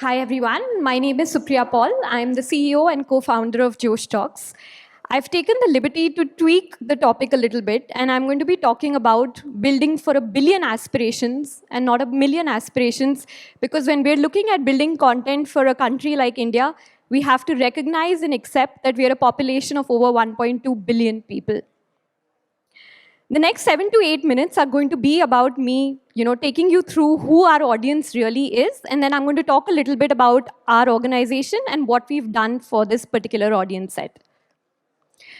Hi everyone, my name is Supriya Paul. I'm the CEO and co-founder of Josh Talks. I've taken the liberty to tweak the topic a little bit, and I'm going to be talking about building for a billion aspirations and not a million aspirations, because when we're looking at building content for a country like India, we have to recognize and accept that we are a population of over 1.2 billion people. The next 7 to 8 minutes are going to be about me, taking you through who our audience really is, and then I'm going to talk a little bit about our organization and what we've done for this particular audience set.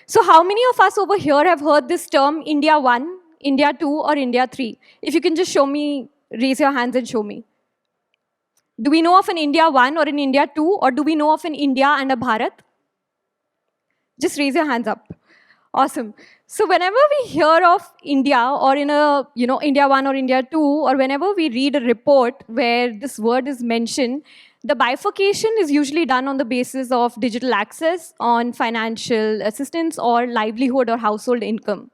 So how many of us over here have heard this term India 1, India 2, or India 3? If you can just show me, raise your hands and show me. Do we know of an India 1 or an India 2, or do we know of an India and a Bharat? Just raise your hands up. Awesome. So whenever we hear of India or in a, India 1 or India 2, or whenever we read a report where this word is mentioned, the bifurcation is usually done on the basis of digital access, on financial assistance, or livelihood or household income.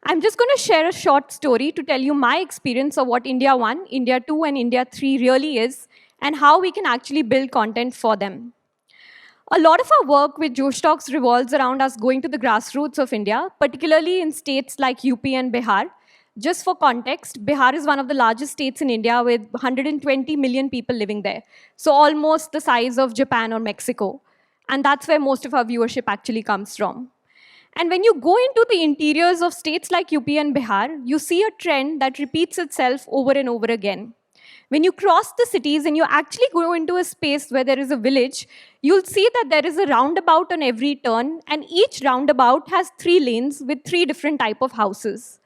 I'm just going to share a short story to tell you my experience of what India 1, India 2, and India 3 really is, and how we can actually build content for them. A lot of our work with Josh Talks revolves around us going to the grassroots of India, particularly in states like UP and Bihar. Just for context, Bihar is one of the largest states in India with 120 million people living there. So almost the size of Japan or Mexico. And that's where most of our viewership actually comes from. And when you go into the interiors of states like UP and Bihar, you see a trend that repeats itself over and over again. When you cross the cities and you actually go into a space where there is a village, you'll see that there is a roundabout on every turn, and each roundabout has 3 lanes with 3 different types of houses.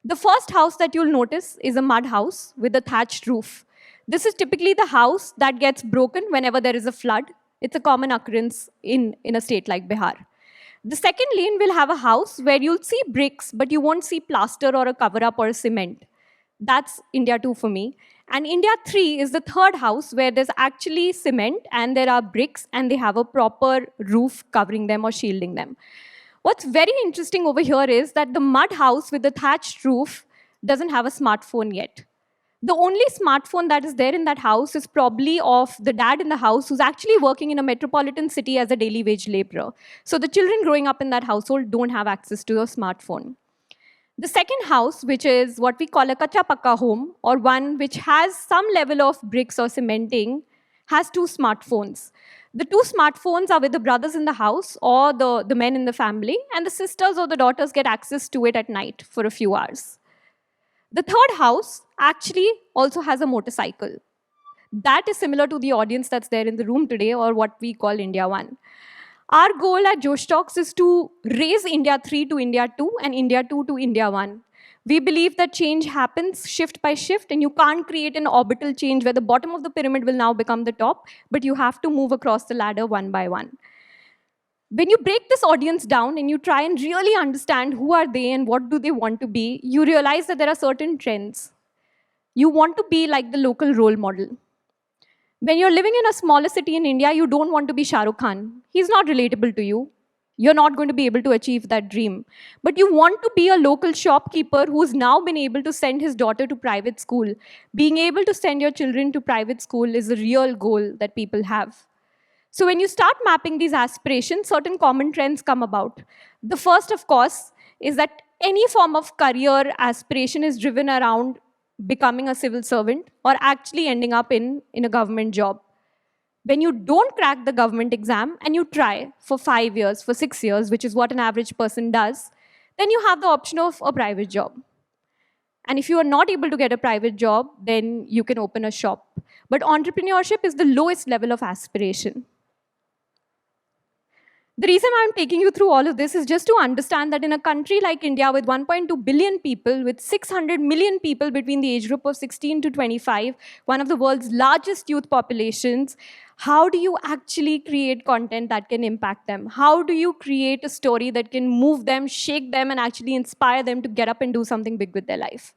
The first house that you'll notice is a mud house with a thatched roof. This is typically the house that gets broken whenever there is a flood. It's a common occurrence in a state like Bihar. The second lane will have a house where you'll see bricks, but you won't see plaster or a cover-up or a cement. That's India 2 for me. And India 3 is the third house where there's actually cement and there are bricks and they have a proper roof covering them or shielding them. What's very interesting over here is that the mud house with the thatched roof doesn't have a smartphone yet. The only smartphone that is there in that house is probably of the dad in the house who's actually working in a metropolitan city as a daily wage laborer. So the children growing up in that household don't have access to a smartphone. The second house, which is what we call a kacha pakka home, or one which has some level of bricks or cementing, has 2 smartphones. The 2 smartphones are with the brothers in the house or the men in the family, and the sisters or the daughters get access to it at night for a few hours. The third house actually also has a motorcycle. That is similar to the audience that's there in the room today, or what we call India 1. Our goal at Josh Talks is to raise India 3 to India 2 and India 2 to India 1. We believe that change happens shift by shift, and you can't create an orbital change where the bottom of the pyramid will now become the top, but you have to move across the ladder one by one. When you break this audience down and you try and really understand who are they and what do they want to be, you realize that there are certain trends. You want to be like the local role model. When you're living in a smaller city in India, you don't want to be Shah Rukh Khan. He's not relatable to you. You're not going to be able to achieve that dream. But you want to be a local shopkeeper who's now been able to send his daughter to private school. Being able to send your children to private school is a real goal that people have. So when you start mapping these aspirations, certain common trends come about. The first, of course, is that any form of career aspiration is driven around becoming a civil servant or actually ending up in a government job. When you don't crack the government exam and you try for 5 years, for 6 years, which is what an average person does, then you have the option of a private job. And if you are not able to get a private job, then you can open a shop. But entrepreneurship is the lowest level of aspiration. The reason I'm taking you through all of this is just to understand that in a country like India with 1.2 billion people, with 600 million people between the age group of 16 to 25, one of the world's largest youth populations, how do you actually create content that can impact them? How do you create a story that can move them, shake them, and actually inspire them to get up and do something big with their life?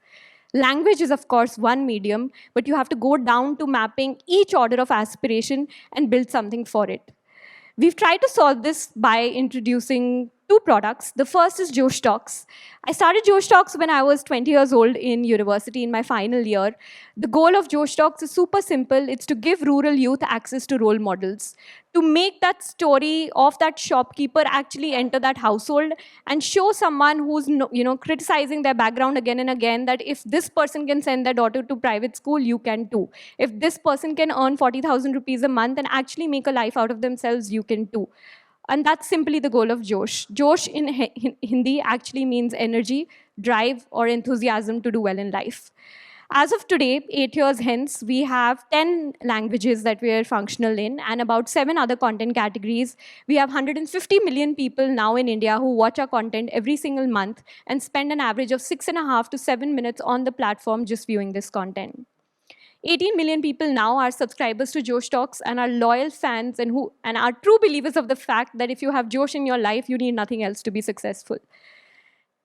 Language is, of course, one medium, but you have to go down to mapping each order of aspiration and build something for it. We've tried to solve this by introducing two products. The first is Josh Talks. I started Josh Talks when I was 20 years old in university in my final year. The goal of Josh Talks is super simple. It's to give rural youth access to role models, to make that story of that shopkeeper actually enter that household and show someone who's criticizing their background again and again that if this person can send their daughter to private school, you can too. If this person can earn 40,000 rupees a month and actually make a life out of themselves, you can too. And that's simply the goal of Josh. Josh in Hindi actually means energy, drive, or enthusiasm to do well in life. As of today, 8 years hence, we have 10 languages that we are functional in and about 7 other content categories. We have 150 million people now in India who watch our content every single month and spend an average of 6.5 to 7 minutes on the platform just viewing this content. 18 million people now are subscribers to Josh Talks and are loyal fans and are true believers of the fact that if you have Josh in your life, you need nothing else to be successful.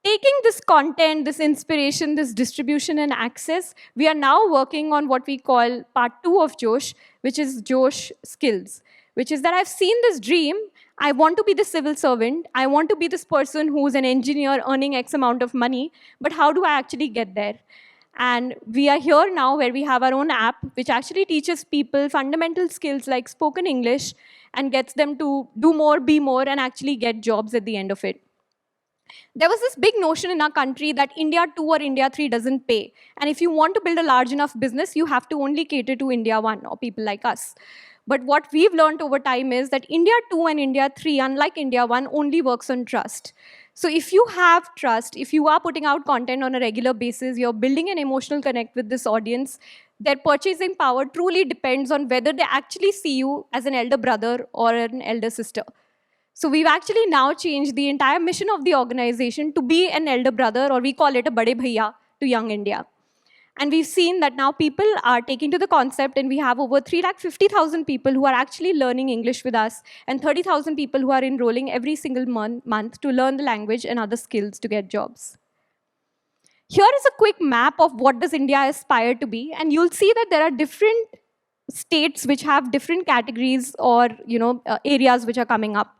Taking this content, this inspiration, this distribution and access, we are now working on what we call part 2 of Josh, which is Josh Skills, which is that I've seen this dream. I want to be the civil servant. I want to be this person who's an engineer earning X amount of money, but how do I actually get there? And we are here now where we have our own app, which actually teaches people fundamental skills like spoken English and gets them to do more, be more, and actually get jobs at the end of it. There was this big notion in our country that India 2 or India 3 doesn't pay. And if you want to build a large enough business, you have to only cater to India 1 or people like us. But what we've learned over time is that India 2 and India 3, unlike India 1, only works on trust. So if you have trust, if you are putting out content on a regular basis, you're building an emotional connect with this audience, their purchasing power truly depends on whether they actually see you as an elder brother or an elder sister. So we've actually now changed the entire mission of the organization to be an elder brother, or we call it a Bade Bhaiya to young India. And we've seen that now people are taking to the concept, and we have over 350,000 people who are actually learning English with us, and 30,000 people who are enrolling every single month to learn the language and other skills to get jobs. Here is a quick map of what does India aspire to be, and you'll see that there are different states which have different categories or areas which are coming up.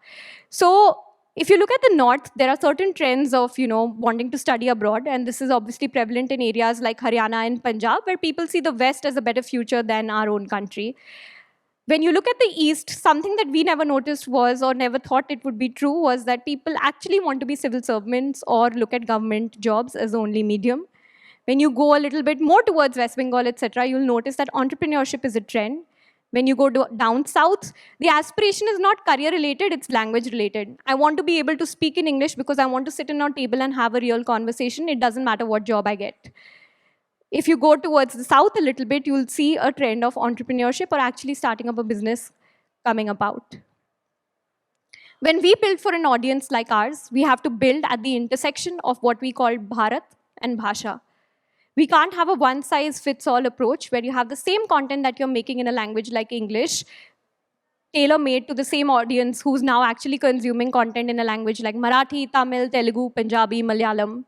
So if you look at the north, there are certain trends of wanting to study abroad, and this is obviously prevalent in areas like Haryana and Punjab, where people see the West as a better future than our own country. When you look at the east, something that we never noticed was, or never thought it would be true, was that people actually want to be civil servants or look at government jobs as the only medium. When you go a little bit more towards West Bengal, etc., you'll notice that entrepreneurship is a trend. When you go down south, the aspiration is not career-related, it's language-related. I want to be able to speak in English because I want to sit in a table and have a real conversation. It doesn't matter what job I get. If you go towards the south a little bit, you'll see a trend of entrepreneurship or actually starting up a business coming about. When we build for an audience like ours, we have to build at the intersection of what we call Bharat and Bhasha. We can't have a one-size-fits-all approach where you have the same content that you're making in a language like English, tailor-made to the same audience who's now actually consuming content in a language like Marathi, Tamil, Telugu, Punjabi, Malayalam.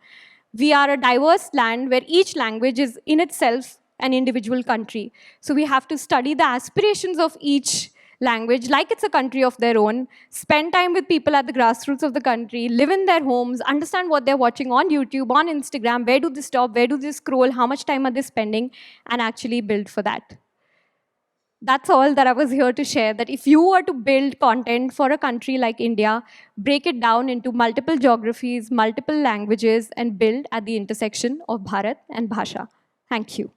We are a diverse land where each language is in itself an individual country. So we have to study the aspirations of each language like it's a country of their own, spend time with people at the grassroots of the country, live in their homes, understand what they're watching on YouTube, on Instagram, where do they stop, where do they scroll, how much time are they spending, and actually build for that. That's all that I was here to share, that if you were to build content for a country like India, break it down into multiple geographies, multiple languages, and build at the intersection of Bharat and Bhasha. Thank you.